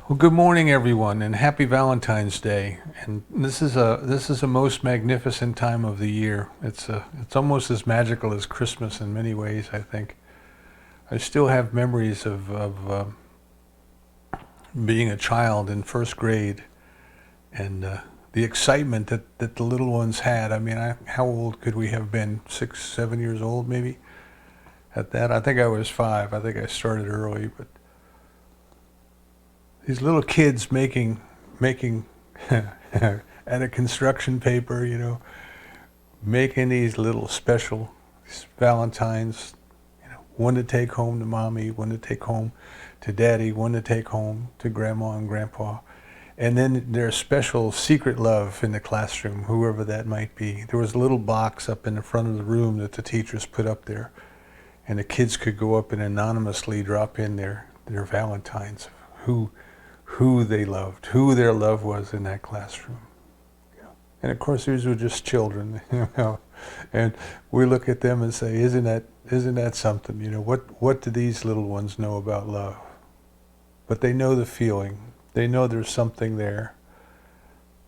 Well, good morning, everyone, and happy Valentine's Day. And this is a most magnificent time of the year. It's almost as magical as Christmas in many ways, I think. I still have memories of being a child in first grade and the excitement that the little ones had. I mean, how old could we have been? 6, 7 years old, maybe. At that, I think I was 5. I think I started early, but these little kids making out of construction paper, making these little special Valentines, one to take home to mommy, one to take home to daddy, one to take home to grandma and grandpa. And then their special secret love in the classroom, whoever that might be. There was a little box up in the front of the room that the teachers put up there, and the kids could go up and anonymously drop in their Valentines, who they loved, who their love was in that classroom. And of course, these were just children, and we look at them and say, isn't that something? What do these little ones know about love? But they know the feeling. They know there's something there.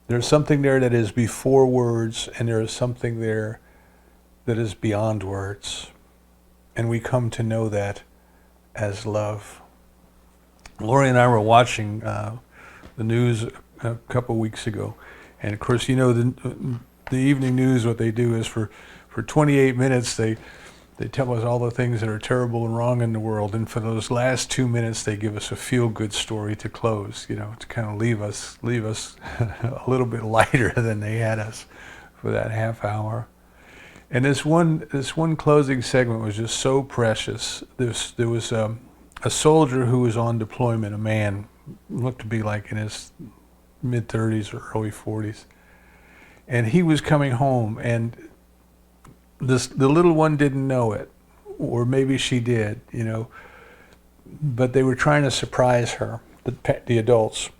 There's something there that is before words, and there is something there that is beyond words. And we come to know that as love. Lori and I were watching the news a couple weeks ago, and of course, the evening news, what they do is for 28 minutes they tell us all the things that are terrible and wrong in the world, and for those last 2 minutes they give us a feel-good story to close, to kind of leave us a little bit lighter than they had us for that half hour. And this one closing segment was just so precious. There was a soldier who was on deployment, a man, looked to be like in his mid-30s or early 40s. And he was coming home, and the little one didn't know it, or maybe she did, but they were trying to surprise her, the adults.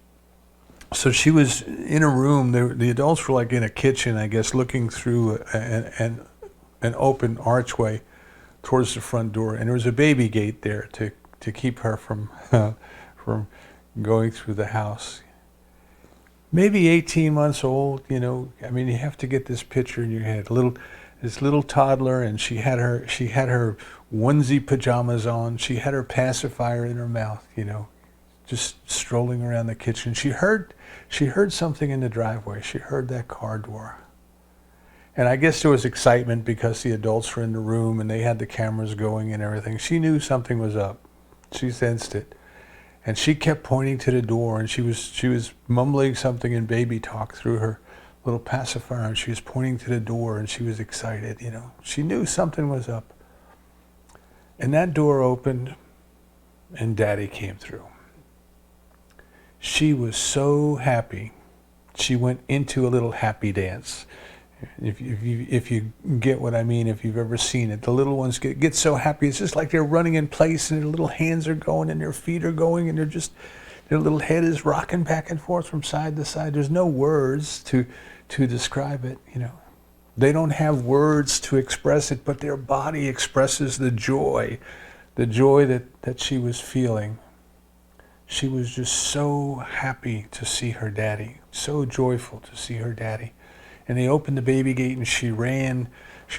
So she was in a room, the adults were like in a kitchen, I guess, looking through an open archway towards the front door, and there was a baby gate there to keep her from going through the house. Maybe 18 months old, I mean, you have to get this picture in your head. This little toddler, and she had her onesie pajamas on. She had her pacifier in her mouth, just strolling around the kitchen. She heard something in the driveway. She heard that car door. And I guess there was excitement because the adults were in the room and they had the cameras going and everything. She knew something was up. She sensed it, and she kept pointing to the door, and she was mumbling something in baby talk through her little pacifier, and she was pointing to the door, and she was excited. She knew something was up. And that door opened, and Daddy came through. She was so happy. She went into a little happy dance. If you get what I mean, if you've ever seen it, the little ones get so happy. It's just like they're running in place, and their little hands are going, and their feet are going, and their little head is rocking back and forth from side to side. There's no words to describe it. They don't have words to express it, but their body expresses the joy that she was feeling. She was just so happy to see her daddy, so joyful to see her daddy. And they opened the baby gate, and she ran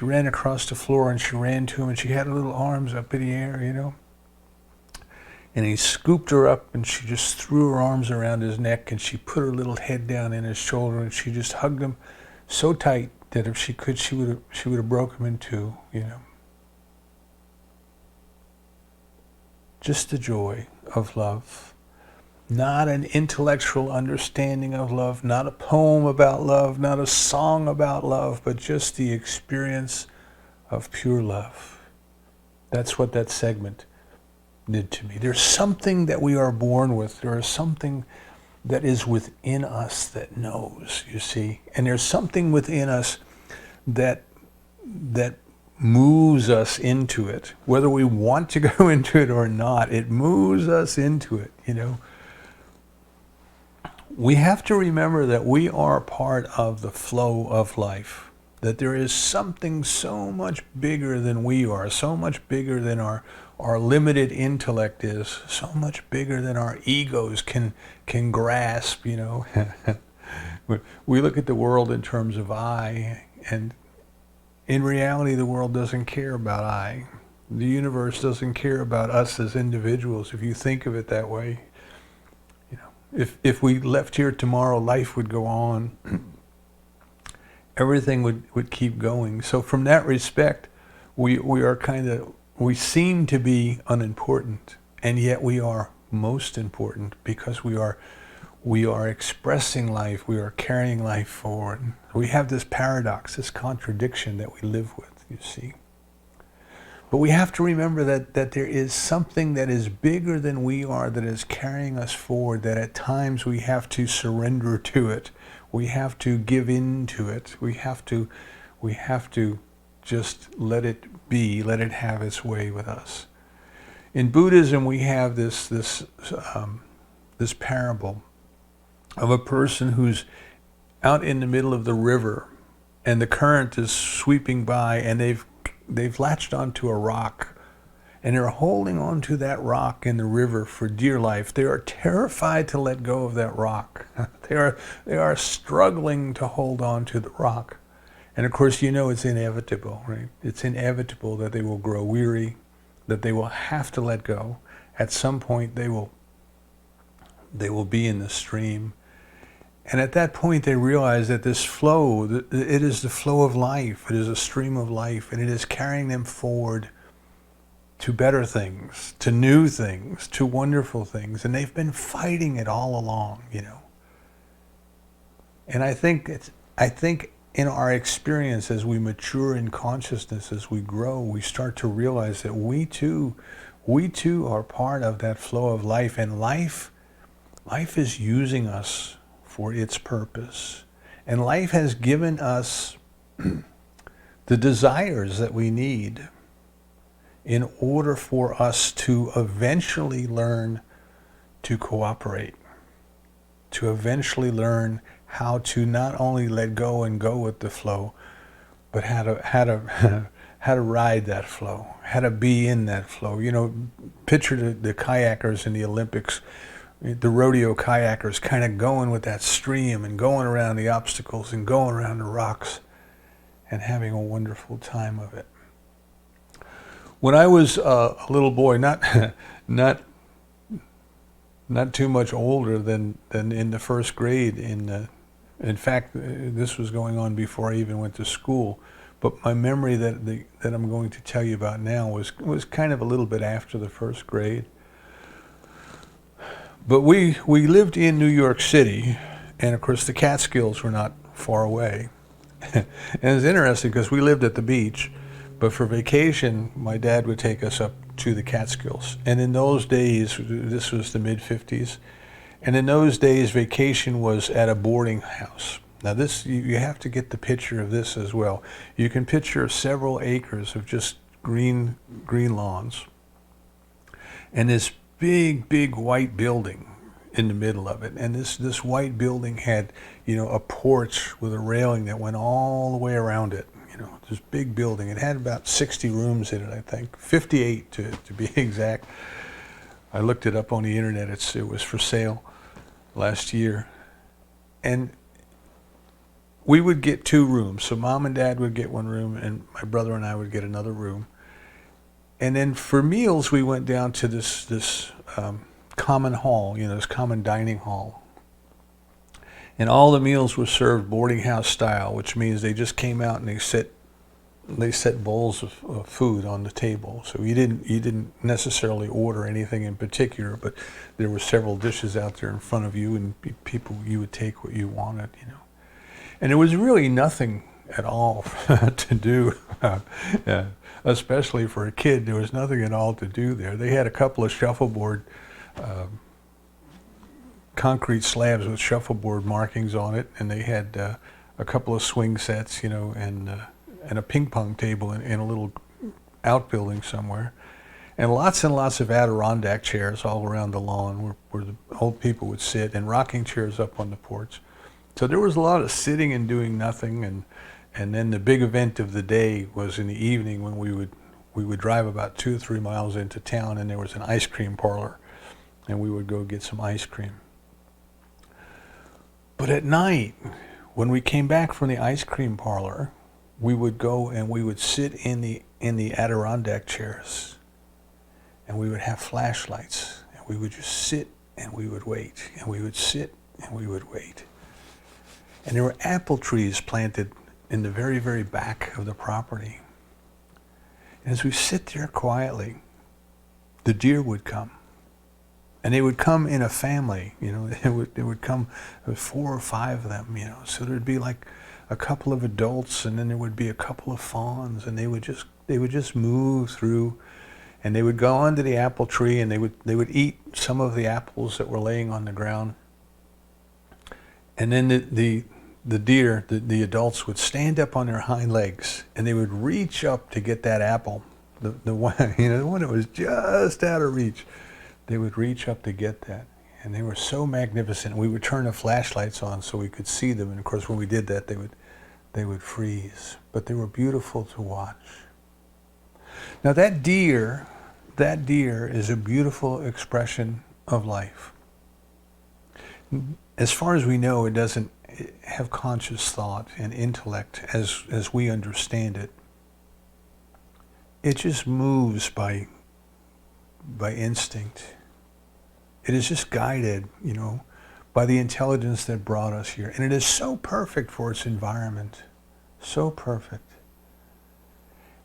across the floor, and she ran to him, and she had her little arms up in the air, And he scooped her up, and she just threw her arms around his neck, and she put her little head down in his shoulder, and she just hugged him so tight that if she could, she would have broke him in two, Just the joy of love. Not an intellectual understanding of love, not a poem about love, not a song about love, but just the experience of pure love. That's what that segment did to me. There's something that we are born with. There is something that is within us that knows, you see. And there's something within us that moves us into it. Whether we want to go into it or not, it moves us into it, We have to remember that we are part of the flow of life, that there is something so much bigger than we are, so much bigger than our our limited intellect is, so much bigger than our egos can grasp, you know. We look at the world in terms of I, and in reality the world doesn't care about I. The universe doesn't care about us as individuals, if you think of it that way. You know, if we left here tomorrow, life would go on. Everything would keep going. So from that respect, we seem to be unimportant, and yet we are most important, because we are expressing life, we are carrying life forward. We have this paradox, this contradiction that we live with, you see. But we have to remember that there is something that is bigger than we are, that is carrying us forward, that at times we have to surrender to it. We have to give in to it. We have to just let it be, let it have its way with us. In Buddhism, we have this parable of a person who's out in the middle of the river, and the current is sweeping by, and they've latched onto a rock, and they're holding onto that rock in the river for dear life. They are terrified to let go of that rock. They are struggling to hold on to the rock. And of course, you know, it's inevitable, right? It's inevitable that they will grow weary, that they will have to let go. At some point, they will be in the stream. And at that point, they realize that this flow, it is the flow of life. It is a stream of life, and it is carrying them forward to better things, to new things, to wonderful things. And they've been fighting it all along, you know. And I think in our experience, as we mature in consciousness, as we grow, we start to realize that we too are part of that flow of life, and life is using us for its purpose. And life has given us the desires that we need in order for us to eventually learn to cooperate, to eventually learn how to not only let go and go with the flow, but how to ride that flow, how to be in that flow. You know, picture the kayakers in the Olympics, the rodeo kayakers kind of going with that stream and going around the obstacles and going around the rocks and having a wonderful time of it. When I was a little boy, not too much older than in the first grade, in fact, this was going on before I even went to school, but my memory that I'm going to tell you about now was kind of a little bit after the first grade. But we lived in New York City, and of course the Catskills were not far away. And it's interesting because we lived at the beach, but for vacation, my dad would take us up to the Catskills. And in those days, this was the mid-50s, and in those days, vacation was at a boarding house. Now this, you have to get the picture of this as well. You can picture several acres of just green lawns, and this big white building in the middle of it. And this white building had, you know, a porch with a railing that went all the way around it. You know, this big building. It had about 60 rooms in it, I think, 58 to be exact. I looked it up on the internet. It was for sale last year. And we would get 2 rooms. So Mom and Dad would get 1 room, and my brother and I would get another room. And then for meals, we went down to this common hall, you know, this common dining hall. And all the meals were served boarding house style, which means they just came out and they set bowls of food on the table. So you didn't necessarily order anything in particular, but there were several dishes out there in front of you, and you would take what you wanted, you know. And there was really nothing at all to do, especially for a kid. There was nothing at all to do there. They had a couple of shuffleboard, concrete slabs with shuffleboard markings on it, and they had a couple of swing sets, you know, and a ping pong table in a little outbuilding somewhere, and lots of Adirondack chairs all around the lawn where the old people would sit, and rocking chairs up on the porch. So there was a lot of sitting and doing nothing, and then the big event of the day was in the evening when we we would drive about 2 or 3 miles into town, and there was an ice cream parlor, and we would go get some ice cream. But at night, when we came back from the ice cream parlor, we would go and we would sit in the Adirondack chairs, and we would have flashlights, and we would just sit and we would wait, and we would sit and we would wait. And there were apple trees planted in the very, very back of the property. And as we sit there quietly, the deer would come. And they would come in a family, they would come 4 or 5 of them, So there'd be like a couple of adults, and then there would be a couple of fawns, and they would just move through, and they would go onto the apple tree, and they would eat some of the apples that were laying on the ground. And then the deer, the adults, would stand up on their hind legs, and they would reach up to get that apple, the one that was just out of reach. They would reach up to get that, and they were so magnificent. We would turn the flashlights on so we could see them, and of course when we did that, they would freeze. But they were beautiful to watch. Now that deer is a beautiful expression of life. As far as we know, it doesn't have conscious thought and intellect as we understand it. It just moves by instinct. It is just guided, by the intelligence that brought us here. And it is so perfect for its environment. So perfect.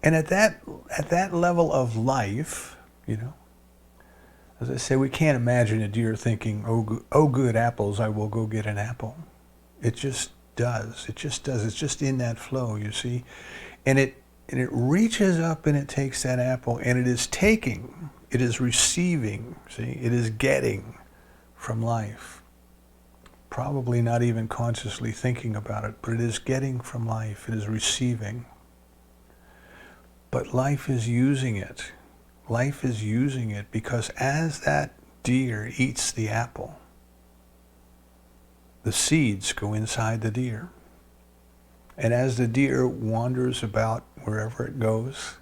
And at that level of life, as I say, we can't imagine a deer thinking, oh good apples, I will go get an apple. It just does. It just does. It's just in that flow, you see. And it reaches up and it takes that apple, and it is taking, it is receiving, see, it is getting from life. Probably not even consciously thinking about it, but it is getting from life. It is receiving. But life is using it. Life is using it because as that deer eats the apple, the seeds go inside the deer. And as the deer wanders about wherever it goes,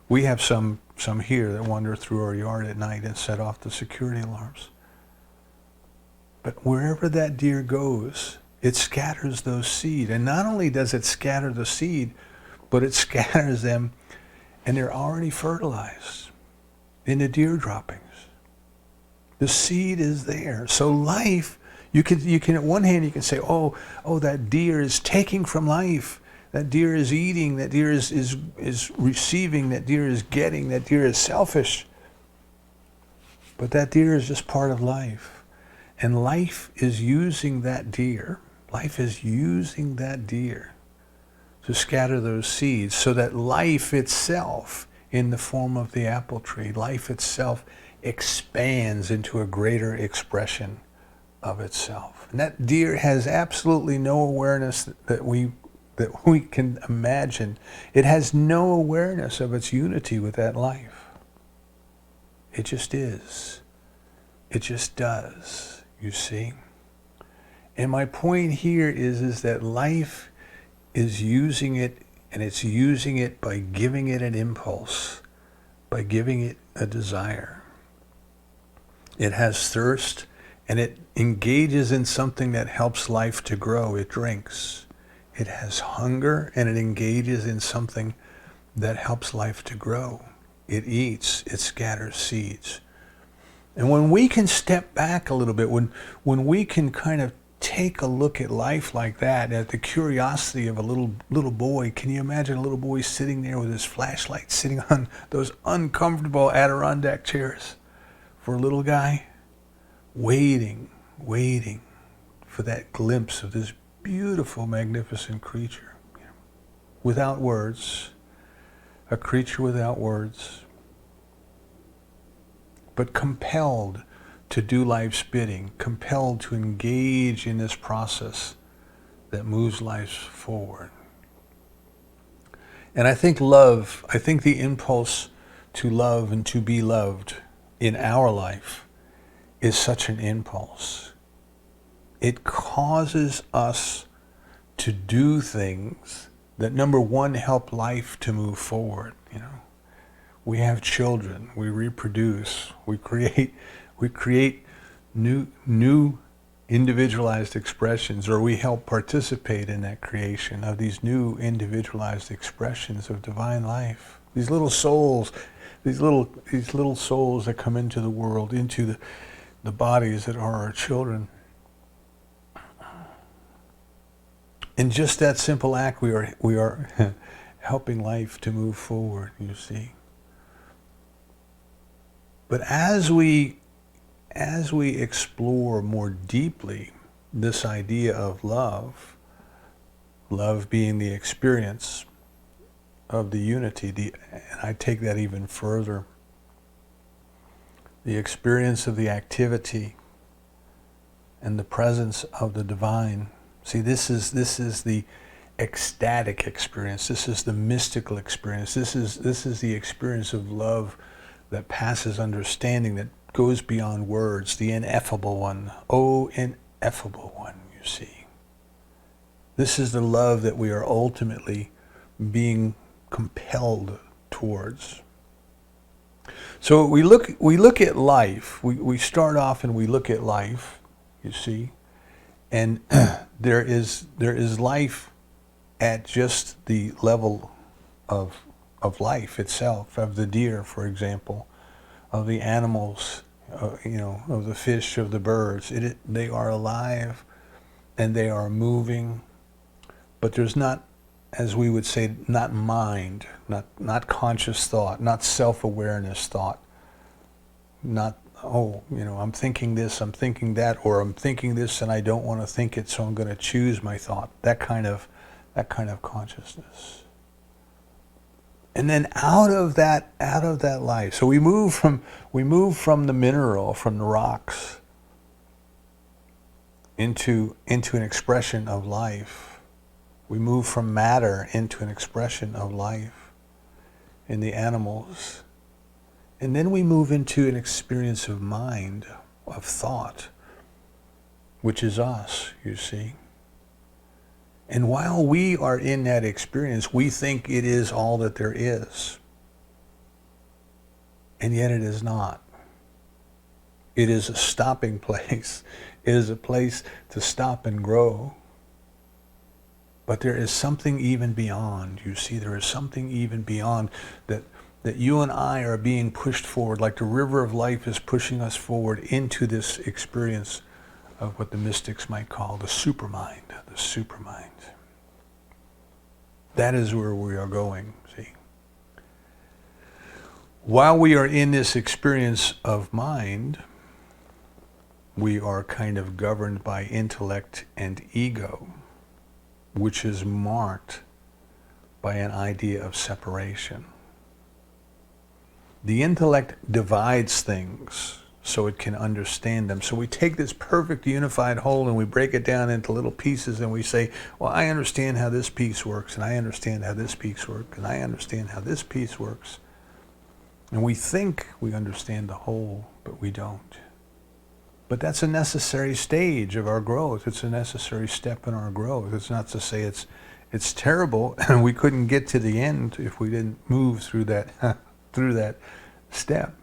we have some here that wander through our yard at night and set off the security alarms. But wherever that deer goes, it scatters those seed. And not only does it scatter the seed, but it scatters them, and they're already fertilized in the deer droppings. The seed is there. So life, you can at one hand you can say, oh, that deer is taking from life. That deer is eating. That deer is receiving. That deer is getting. That deer is selfish. But that deer is just part of life. And life is using that deer. Life is using that deer to scatter those seeds so that life itself, in the form of the apple tree, life itself expands into a greater expression of itself. And that deer has absolutely no awareness that we can imagine. It has no awareness of its unity with that life. It just is. It just does, you see. And my point here is that life is using it, and it's using it by giving it an impulse, by giving it a desire. It has thirst, and it engages in something that helps life to grow. It drinks. It has hunger, and it engages in something that helps life to grow. It eats. It scatters seeds. And when we can step back a little bit, when we can kind of take a look at life like that, at the curiosity of a little boy. Can you imagine a little boy sitting there with his flashlight, sitting on those uncomfortable Adirondack chairs for a little guy, waiting for that glimpse of this beautiful, magnificent creature, without words, a creature without words, but compelled to do life's bidding, compelled to engage in this process that moves life forward. And I think the impulse to love and to be loved in our life is such an impulse. It causes us to do things that, number one, help life to move forward, We have children. We reproduce. We create new individualized expressions, or we help participate in that creation of these new individualized expressions of divine life. These little souls, these little souls that come into the world, into the bodies that are our children. In just that simple act, we are helping life to move forward, you see. But as we explore more deeply this idea of love being the experience of the unity, and I take that even further, the experience of the activity and the presence of the divine. See, this is the ecstatic experience. This is the mystical experience. This is the experience of love that passes understanding, that goes beyond words, the ineffable one. Oh, ineffable one, you see. This is the love that we are ultimately being compelled towards. So we look at life. We start off and we look at life, you see, and there is life at just the level of life itself, of the deer, for example, of the animals, of the fish, of the birds. They are alive and they are moving, but there's not, as we would say, not mind, not conscious thought, not self-awareness thought, not, I'm thinking this, I'm thinking that, or I'm thinking this and I don't want to think it, so I'm going to choose my thought. That kind of consciousness. And then out of that life, so we move from the mineral, from the rocks, into an expression of life. We move from matter into an expression of life in the animals. And then we move into an experience of mind, of thought, which is us, you see. And while we are in that experience, we think it is all that there is. And yet it is not. It is a stopping place. It is a place to stop and grow. But there is something even beyond. You see, there is something even beyond that you and I are being pushed forward, like the river of life is pushing us forward into this experience of what the mystics might call the supermind. The supermind. That is where we are going, see. While we are in this experience of mind, we are kind of governed by intellect and ego, which is marked by an idea of separation. The intellect divides things so it can understand them. So we take this perfect unified whole and we break it down into little pieces and we say, well, I understand how this piece works, and I understand how this piece works, and I understand how this piece works. And we think we understand the whole, but we don't. But that's a necessary stage of our growth. It's a necessary step in our growth. It's not to say it's terrible and we couldn't get to the end if we didn't move through that step.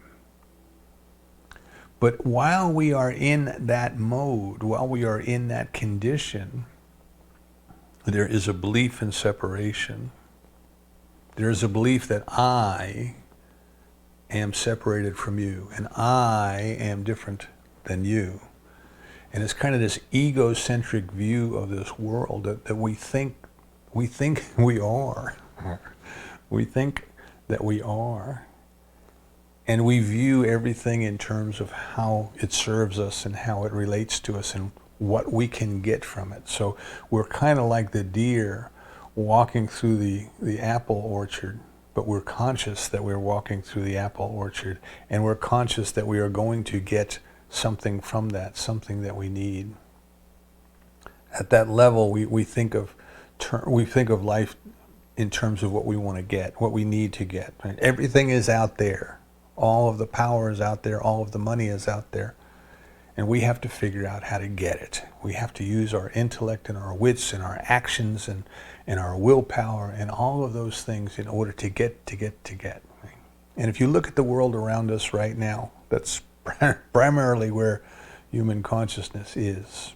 But while we are in that mode, while we are in that condition, there is a belief in separation. There is a belief that I am separated from you, and I am different than you. And it's kind of this egocentric view of this world that we think we are. We think that we are. And we view everything in terms of how it serves us and how it relates to us and what we can get from it. So we're kind of like the deer walking through the apple orchard, but we're conscious that we're walking through the apple orchard, and we're conscious that we are going to get something from that, something that we need. At that level, we think of life in terms of what we want to get, what we need to get. Right? Everything is out there. All of the power is out there. All of the money is out there. And we have to figure out how to get it. We have to use our intellect and our wits and our actions and our willpower and all of those things in order to get. Right? And if you look at the world around us right now, that's primarily where human consciousness is.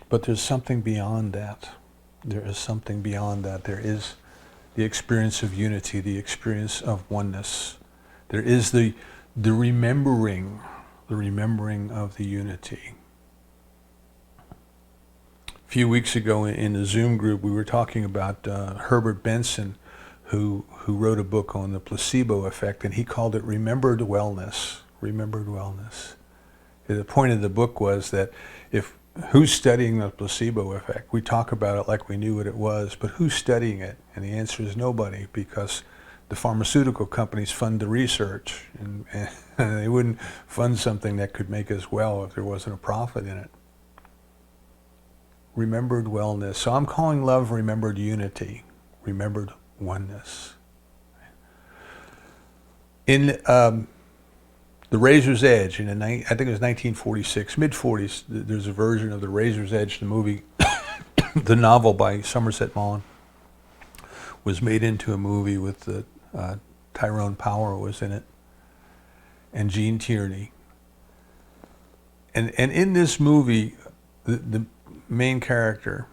But there's something beyond that. There is something beyond that. There is the experience of unity, the experience of oneness. There is the remembering of the unity. A few weeks ago in the Zoom group, we were talking about Herbert Benson, who wrote a book on the placebo effect, and he called it Remembered Wellness. Remembered Wellness. The point of the book was that who's studying the placebo effect? We talk about it like we knew what it was, but who's studying it? And the answer is nobody, because the pharmaceutical companies fund the research, and they wouldn't fund something that could make us well if there wasn't a profit in it. Remembered wellness. So I'm calling love remembered unity, remembered oneness. In The Razor's Edge, I think it was 1946, mid-40s, there's a version of The Razor's Edge, the movie, the novel by Somerset Maugham, was made into a movie with Tyrone Power was in it, and Gene Tierney. And in this movie, the main character,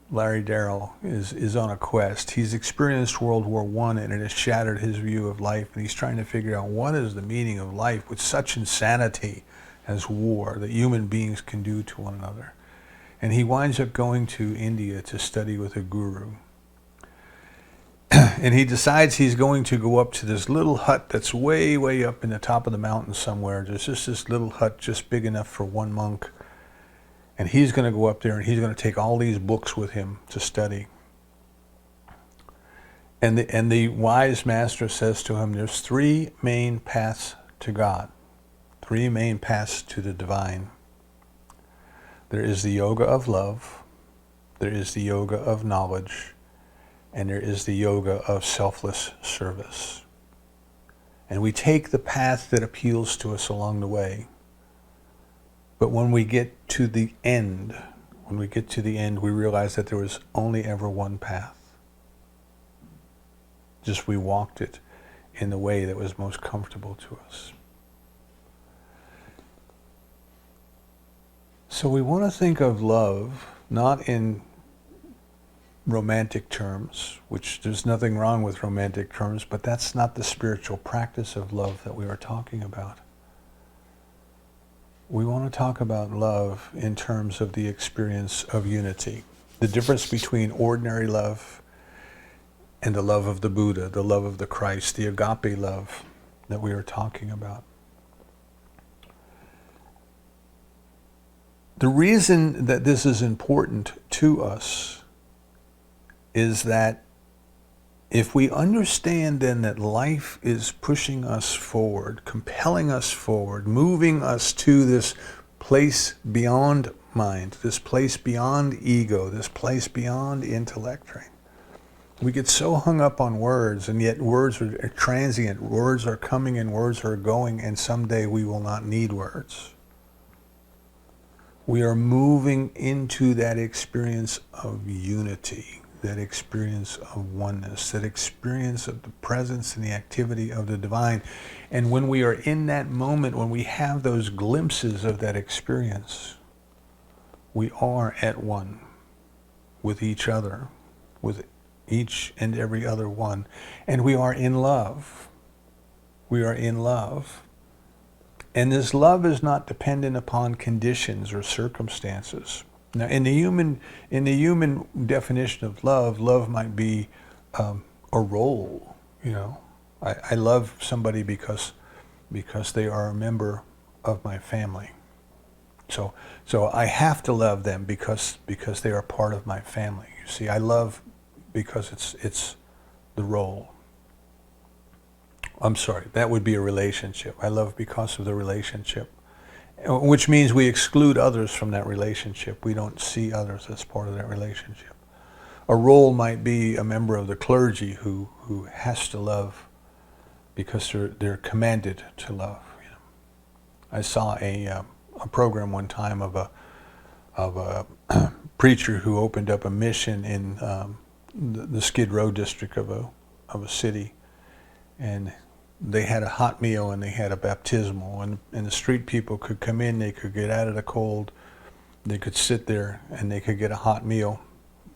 Larry Darrell, is on a quest. He's experienced World War I, and it has shattered his view of life, and he's trying to figure out what is the meaning of life with such insanity as war that human beings can do to one another. And he winds up going to India to study with a guru. And he decides he's going to go up to this little hut that's way, way up in the top of the mountain somewhere. There's just this little hut just big enough for one monk. And he's going to go up there and he's going to take all these books with him to study. And the wise master says to him, there's three main paths to God, three main paths to the divine. There is the yoga of love, there is the yoga of knowledge, and there is the yoga of selfless service. And we take the path that appeals to us along the way. But when we get to the end, we realize that there was only ever one path. Just we walked it in the way that was most comfortable to us. So we want to think of love not in romantic terms, which there's nothing wrong with romantic terms, but that's not the spiritual practice of love that we are talking about. We want to talk about love in terms of the experience of unity. The difference between ordinary love and the love of the Buddha, the love of the Christ, the agape love that we are talking about. The reason that this is important to us is that if we understand then that life is pushing us forward, compelling us forward, moving us to this place beyond mind, this place beyond ego, this place beyond intellect, right? We get so hung up on words, and yet words are transient. Words are coming and words are going, and someday we will not need words. We are moving into that experience of unity, that experience of oneness, that experience of the presence and the activity of the divine. And when we are in that moment, when we have those glimpses of that experience, we are at one with each other, with each and every other one. And we are in love. We are in love. And this love is not dependent upon conditions or circumstances. Now, in the human definition of love, love might be a role. You know, I love somebody because they are a member of my family. So I have to love them because they are part of my family. You see, I love because it's the role. I'm sorry, that would be a relationship. I love because of the relationship. Which means we exclude others from that relationship. We don't see others as part of that relationship. A role might be a member of the clergy who has to love because they're commanded to love. You know. I saw a program one time of a preacher who opened up a mission in the Skid Row district of a city, and they had a hot meal and they had a baptismal, and the street people could come in, they could get out of the cold, they could sit there and they could get a hot meal,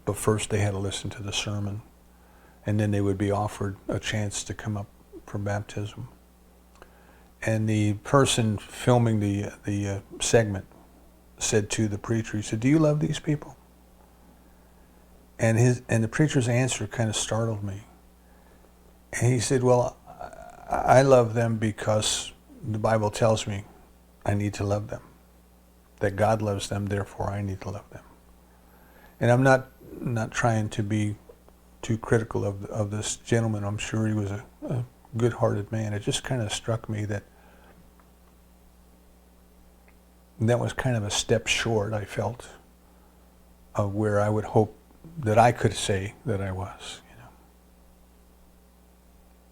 but first they had to listen to the sermon, and then they would be offered a chance to come up for baptism. And the person filming the segment said to the preacher, he said, "Do you love these people?" And the preacher's answer kind of startled me. And he said, "Well, I love them because the Bible tells me I need to love them. That God loves them, therefore I need to love them." And I'm not trying to be too critical of this gentleman. I'm sure he was a good-hearted man. It just kind of struck me that was kind of a step short, I felt, of where I would hope that I could say that I was.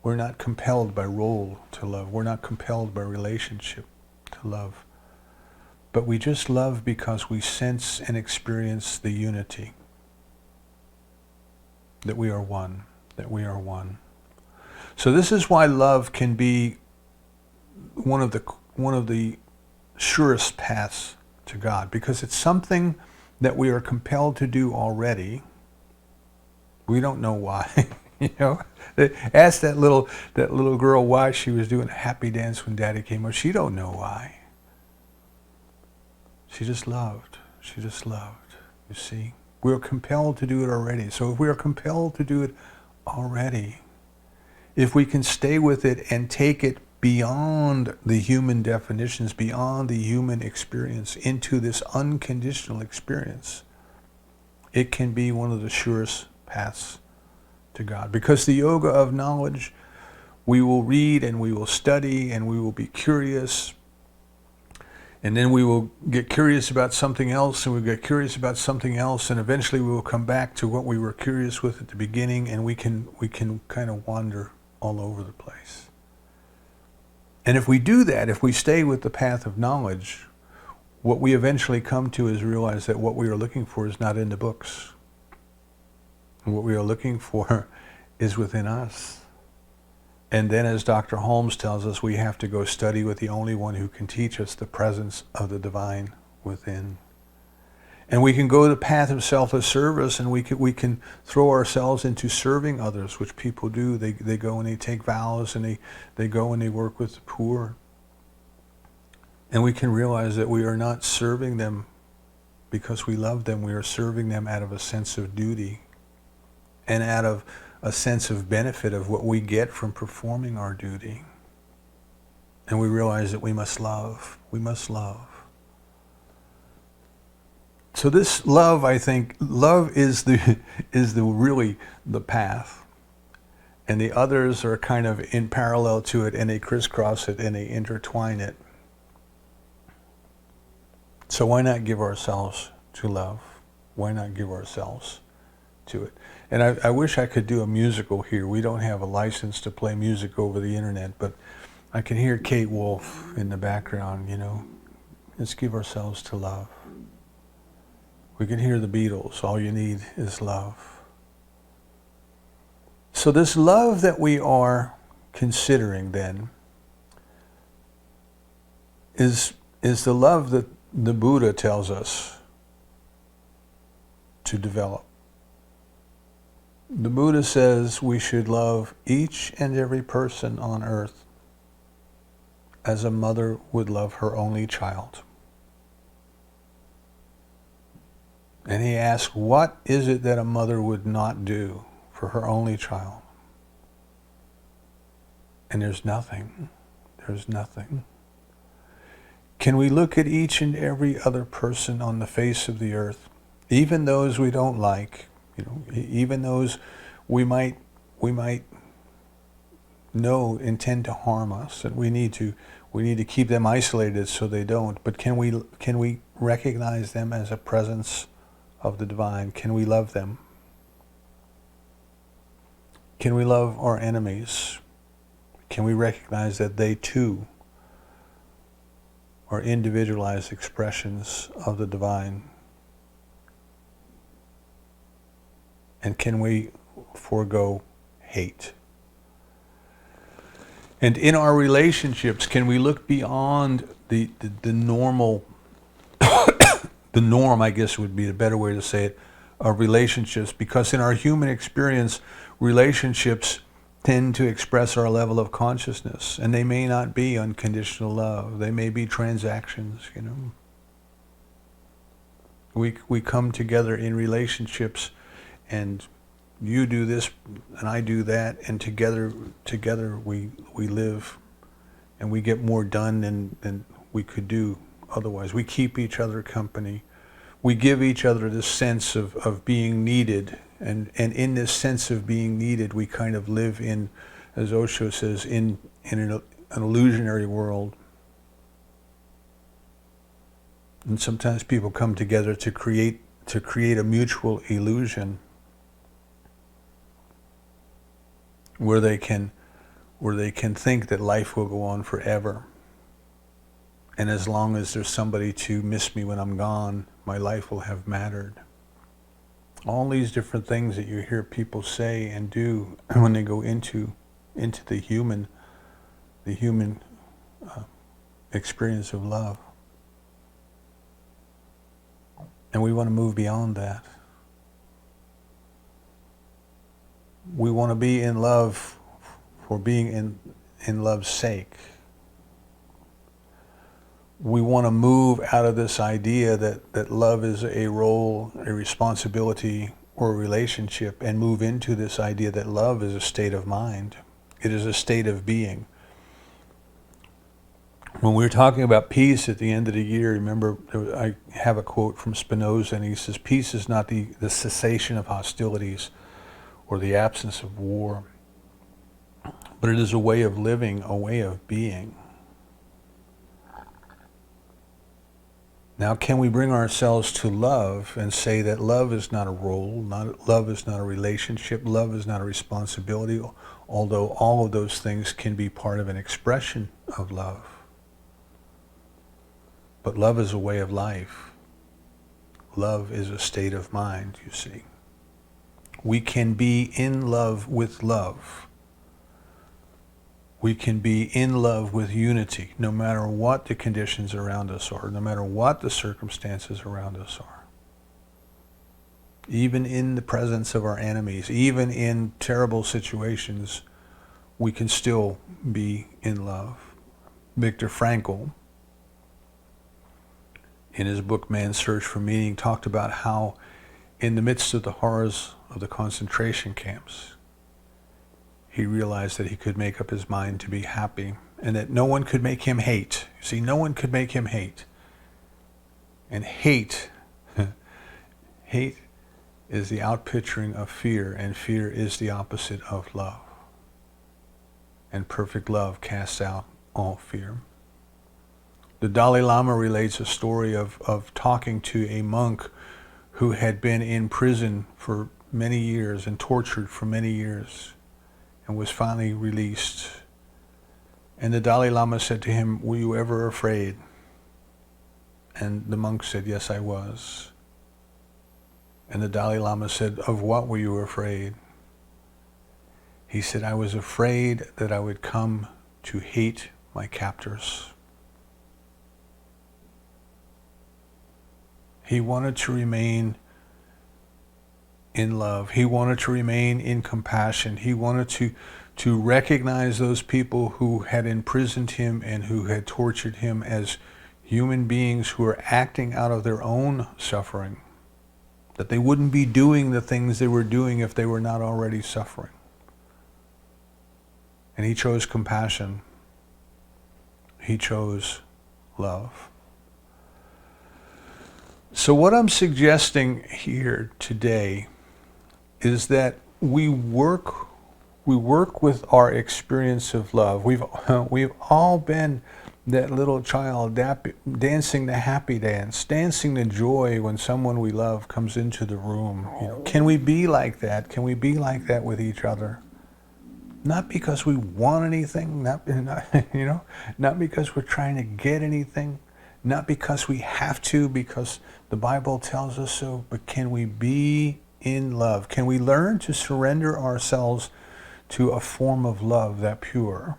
We're not compelled by role to love. We're not compelled by relationship to love. But we just love because we sense and experience the unity. That we are one. That we are one. So this is why love can be one of the surest paths to God, because it's something that we are compelled to do already. We don't know why. Ask that little girl why she was doing a happy dance when Daddy came up. She don't know why. She just loved. She just loved. You see, we are compelled to do it already. So if we are compelled to do it already, if we can stay with it and take it beyond the human definitions, beyond the human experience, into this unconditional experience, it can be one of the surest paths to God. Because the yoga of knowledge, we will read and we will study and we will be curious, and then we will get curious about something else, and we'll get curious about something else, and eventually we will come back to what we were curious with at the beginning, and we can kind of wander all over the place. And if we do that, if we stay with the path of knowledge, what we eventually come to is realize that what we are looking for is not in the books. And what we are looking for is within us. And then, as Dr. Holmes tells us, we have to go study with the only one who can teach us the presence of the divine within. And we can go the path of selfless service, and we can throw ourselves into serving others, which people do. They go and they take vows, and they go and they work with the poor. And we can realize that we are not serving them because we love them. We are serving them out of a sense of duty and out of a sense of benefit of what we get from performing our duty. And we realize that we must love. We must love. So this love, I think, love is really the path. And the others are kind of in parallel to it, and they crisscross it and they intertwine it. So why not give ourselves to love? Why not give ourselves to it? And I wish I could do a musical here. We don't have a license to play music over the internet, but I can hear Kate Wolf in the background, Let's give ourselves to love. We can hear the Beatles. All you need is love. So this love that we are considering then is the love that the Buddha tells us to develop. The Buddha says we should love each and every person on earth as a mother would love her only child. And he asks, what is it that a mother would not do for her only child? And there's nothing. There's nothing. Can we look at each and every other person on the face of the earth, even those we don't like, even those we might know intend to harm us, and we need to keep them isolated so they don't. But can we recognize them as a presence of the divine? Can we love them? Can we love our enemies? Can we recognize that they too are individualized expressions of the divine? And can we forego hate? And in our relationships, can we look beyond the normal, the norm, I guess would be a better way to say it, of relationships? Because in our human experience, relationships tend to express our level of consciousness, and they may not be unconditional love. They may be transactions, you know. We come together in relationships, and you do this and I do that, and together we live, and we get more done than we could do otherwise. We keep each other company. We give each other this sense of being needed, and in this sense of being needed, we kind of live in, as Osho says, in an illusionary world. And sometimes people come together to create a mutual illusion where they can think that life will go on forever. And as long as there's somebody to miss me when I'm gone, my life will have mattered. All these different things that you hear people say and do when they go into the human experience of love. And we want to move beyond that. We want to be in love for being in love's sake. We want to move out of this idea that love is a role, a responsibility, or a relationship, and move into this idea that love is a state of mind. It is a state of being. When we were talking about peace at the end of the year, remember, I have a quote from Spinoza, and he says, peace is not the cessation of hostilities or the absence of war, but it is a way of living, a way of being. Now, can we bring ourselves to love and say that love is not a role, love is not a relationship, love is not a responsibility, although all of those things can be part of an expression of love. But love is a way of life. Love is a state of mind, you see. We can be in love with love. We can be in love with unity, no matter what the conditions around us are, no matter what the circumstances around us are. Even in the presence of our enemies, even in terrible situations, we can still be in love. Viktor Frankel, in his book Man's Search for Meaning, talked about how in the midst of the horrors of the concentration camps, he realized that he could make up his mind to be happy, and that no one could make him hate. You see, no one could make him hate. And hate is the outpicturing of fear, and fear is the opposite of love. And perfect love casts out all fear. The Dalai Lama relates a story of talking to a monk who had been in prison for many years and tortured for many years and was finally released. And the Dalai Lama said to him, "Were you ever afraid?" And the monk said, "Yes, I was." And the Dalai Lama said, "Of what were you afraid?" He said, "I was afraid that I would come to hate my captors." He wanted to remain in love. He wanted to remain in compassion. He wanted to recognize those people who had imprisoned him and who had tortured him as human beings who were acting out of their own suffering. That they wouldn't be doing the things they were doing if they were not already suffering. And he chose compassion. He chose love. So what I'm suggesting here today is that we work with our experience of love. We've all been that little child dancing the happy dance, dancing the joy when someone we love comes into the room. You know, can we be like that? Can we be like that with each other? Not because we want anything, not because we're trying to get anything, not because we have to, because the Bible tells us so, but can we be in love? Can we learn to surrender ourselves to a form of love that pure,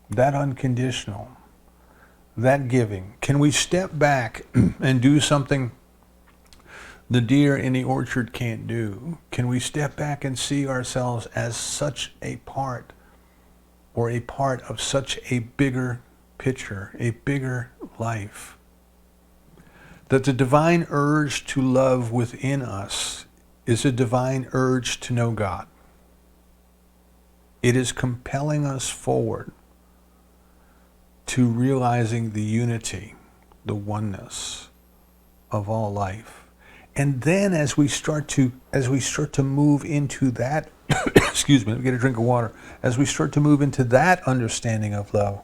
that unconditional, that giving? Can we step back and do something the deer in the orchard can't do? Can we step back and see ourselves as such a part, or a part of such a bigger picture, a bigger life? That the divine urge to love within us is a divine urge to know God. It is compelling us forward to realizing the unity, the oneness of all life. And then as we start to move into that, excuse me, let me get a drink of water. As we start to move into that understanding of love,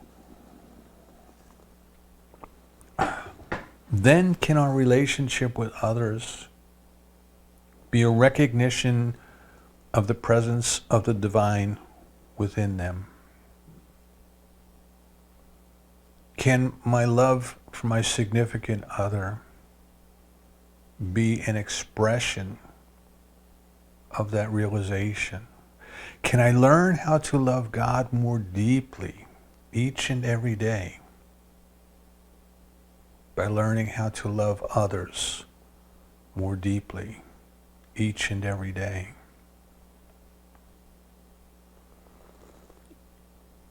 then can our relationship with others be a recognition of the presence of the divine within them? Can my love for my significant other be an expression of that realization? Can I learn how to love God more deeply each and every day by learning how to love others more deeply each and every day?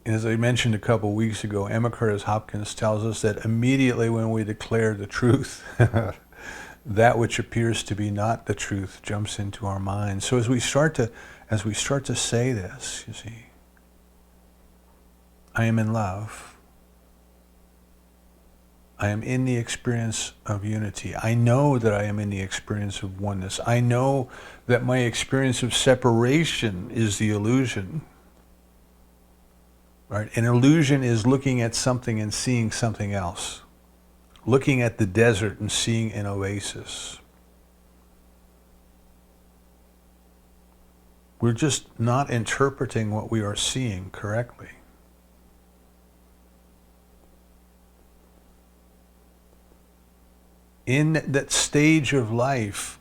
As I mentioned a couple weeks ago, Emma Curtis Hopkins tells us that immediately when we declare the truth, that which appears to be not the truth jumps into our minds. So as we start to say this, you see, I am in love. I am in the experience of unity. I know that I am in the experience of oneness. I know that my experience of separation is the illusion. Right? An illusion is looking at something and seeing something else. Looking at the desert and seeing an oasis. We're just not interpreting what we are seeing correctly. In that stage of life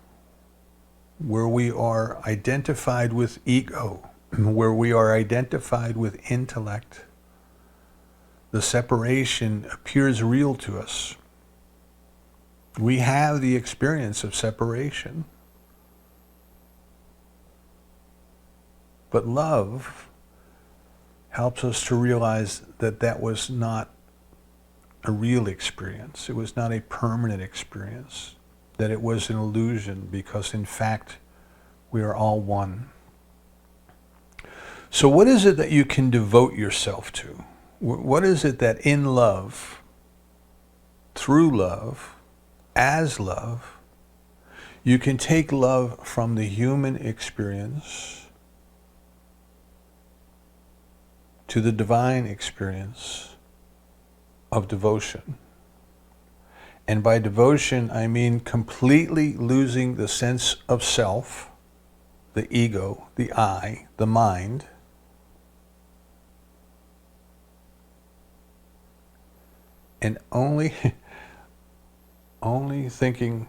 where we are identified with ego, where we are identified with intellect, the separation appears real to us. We have the experience of separation. But love helps us to realize that that was not a real experience. It was not a permanent experience. That it was an illusion, because in fact we are all one. So what is it that you can devote yourself to? What is it that in love, through love, as love, you can take love from the human experience to the divine experience of devotion? And by devotion, I mean completely losing the sense of self, the ego, the I, the mind, and only thinking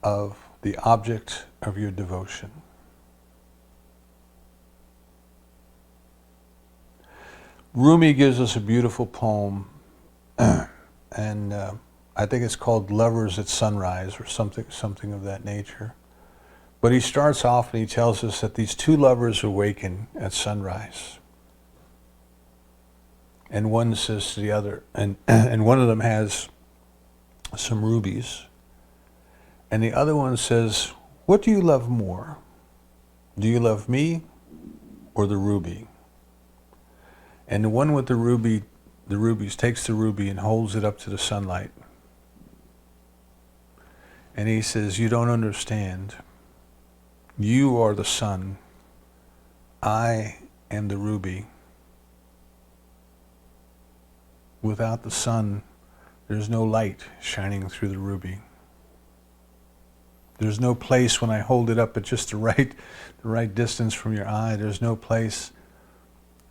of the object of your devotion. Rumi gives us a beautiful poem, and I think it's called Lovers at Sunrise, or something of that nature. But he starts off and he tells us that these two lovers awaken at sunrise. And one says to the other, and one of them has some rubies. And the other one says, what do you love more? Do you love me or the ruby? And the one with the rubies takes the ruby and holds it up to the sunlight. And he says, you don't understand. You are the sun. I am the ruby. Without the sun, there's no light shining through the ruby. There's no place when I hold it up at just the right distance from your eye. There's no place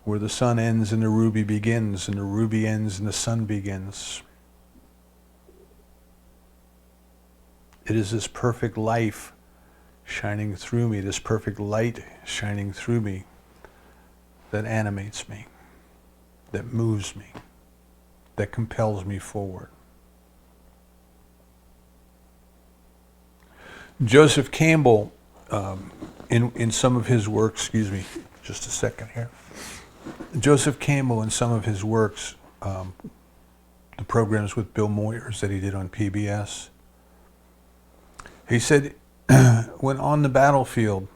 where the sun ends and the ruby begins, and the ruby ends and the sun begins. It is this perfect life shining through me, this perfect light shining through me that animates me, that moves me, that compels me forward. Joseph Campbell, in some of his works, excuse me, just a second here. Joseph Campbell, in some of his works, the programs with Bill Moyers that he did on PBS, he said, when on the battlefield,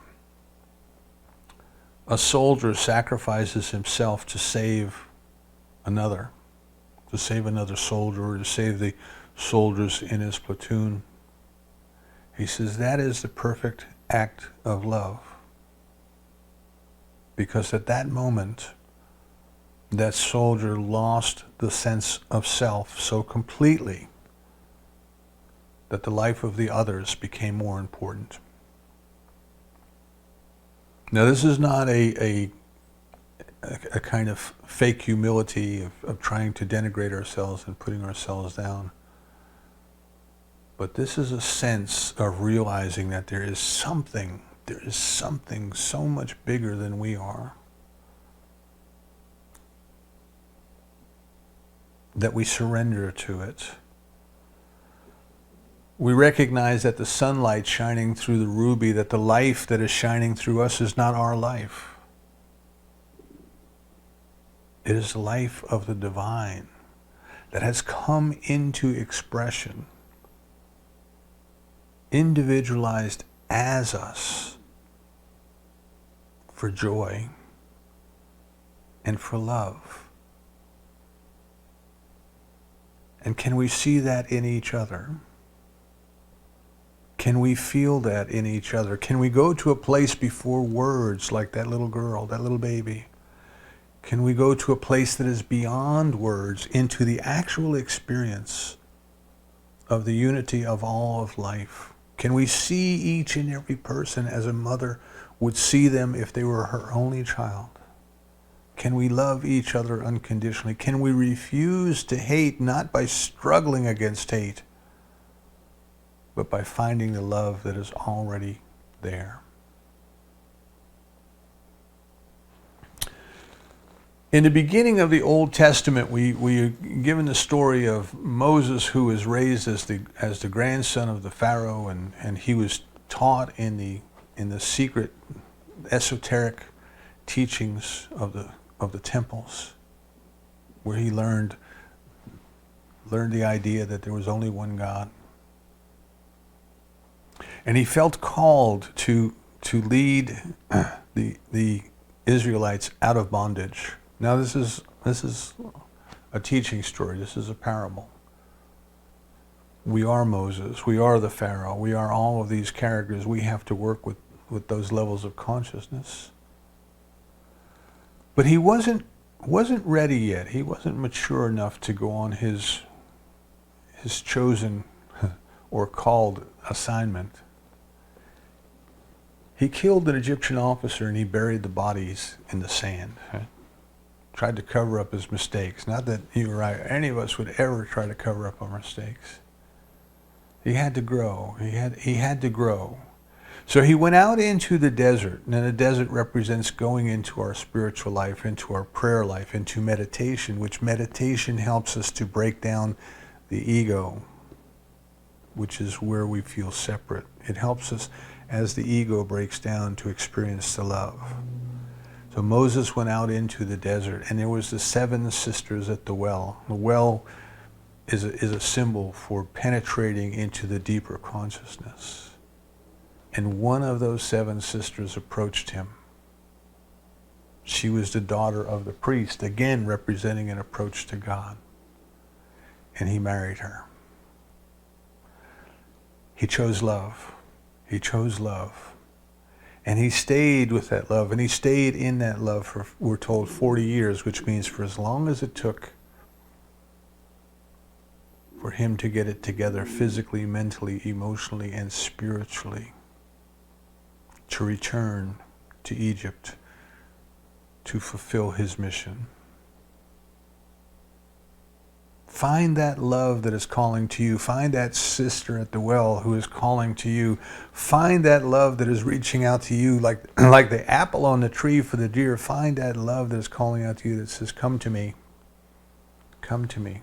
a soldier sacrifices himself to save another soldier, or to save the soldiers in his platoon, he says that is the perfect act of love. Because at that moment, that soldier lost the sense of self so completely that the life of the others became more important. Now, this is not a kind of fake humility of trying to denigrate ourselves and putting ourselves down. But this is a sense of realizing that there is something so much bigger than we are, that we surrender to it. We recognize that the sunlight shining through the ruby, that the life that is shining through us is not our life. It is the life of the divine that has come into expression, individualized as us, for joy and for love. And can we see that in each other? Can we feel that in each other? Can we go to a place before words, like that little girl, that little baby? Can we go to a place that is beyond words, into the actual experience of the unity of all of life? Can we see each and every person as a mother would see them if they were her only child? Can we love each other unconditionally? Can we refuse to hate, not by struggling against hate, but by finding the love that is already there? In the beginning of the Old Testament, we are given the story of Moses, who was raised as the grandson of the Pharaoh, and he was taught in the secret, esoteric teachings of the temples, where he learned the idea that there was only one God. And he felt called to lead the Israelites out of bondage. Now this is a teaching story. This is a parable. We are Moses. We are the Pharaoh. We are all of these characters. We have to work with those levels of consciousness. But he wasn't ready yet. He wasn't mature enough to go on his chosen or called assignment. He killed an Egyptian officer and he buried the bodies in the sand. Tried to cover up his mistakes. Not that you or I, any of us, would ever try to cover up our mistakes. He had to grow. He had to grow. So he went out into the desert. And the desert represents going into our spiritual life, into our prayer life, into meditation, which meditation helps us to break down the ego, which is where we feel separate. It helps us, as the ego breaks down, to experience the love. So Moses went out into the desert, and there was the 7 sisters at the well. The well is a symbol for penetrating into the deeper consciousness. And one of those 7 sisters approached him. She was the daughter of the priest, again representing an approach to God. And he married her. He chose love. He chose love. And he stayed with that love, and he stayed in that love for, we're told, 40 years, which means for as long as it took for him to get it together physically, mentally, emotionally, and spiritually, to return to Egypt to fulfill his mission. Find that love that is calling to you. Find that sister at the well who is calling to you. Find that love that is reaching out to you like the apple on the tree for the deer. Find that love that is calling out to you that says, come to me. Come to me.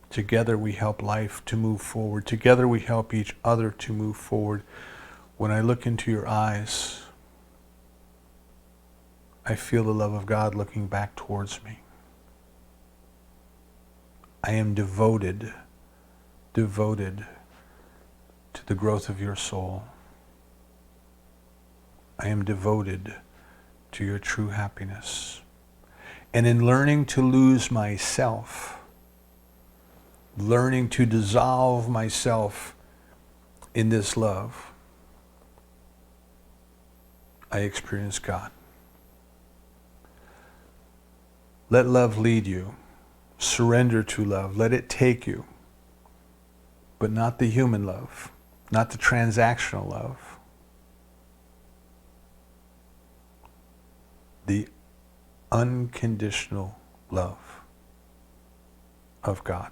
Together we help life to move forward. Together we help each other to move forward. When I look into your eyes, I feel the love of God looking back towards me. I am devoted to the growth of your soul. I am devoted to your true happiness. And in learning to lose myself, learning to dissolve myself in this love, I experience God. Let love lead you. Surrender to love. Let it take you. But not the human love, not the transactional love. The unconditional love of God.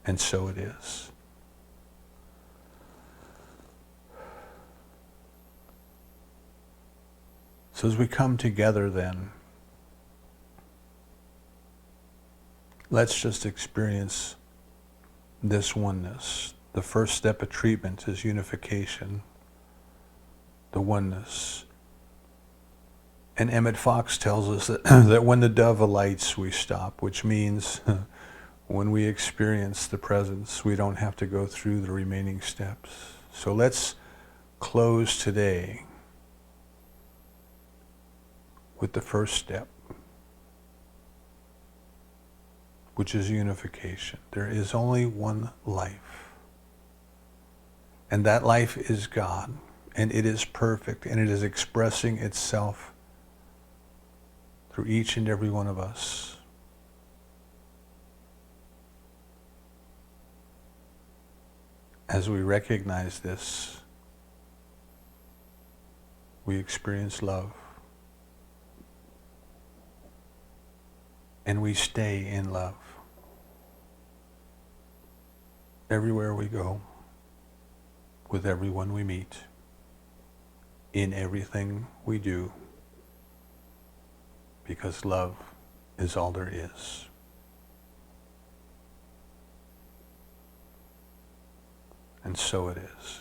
And so it is. So as we come together then, let's just experience this oneness. The first step of treatment is unification, the oneness. And Emmett Fox tells us that when the dove alights, we stop, which means when we experience the presence, we don't have to go through the remaining steps. So let's close today with the first step, which is unification. There is only one life. And that life is God. And it is perfect. And it is expressing itself through each and every one of us. As we recognize this, we experience love. And we stay in love. Everywhere we go, with everyone we meet, in everything we do, because love is all there is. And so it is.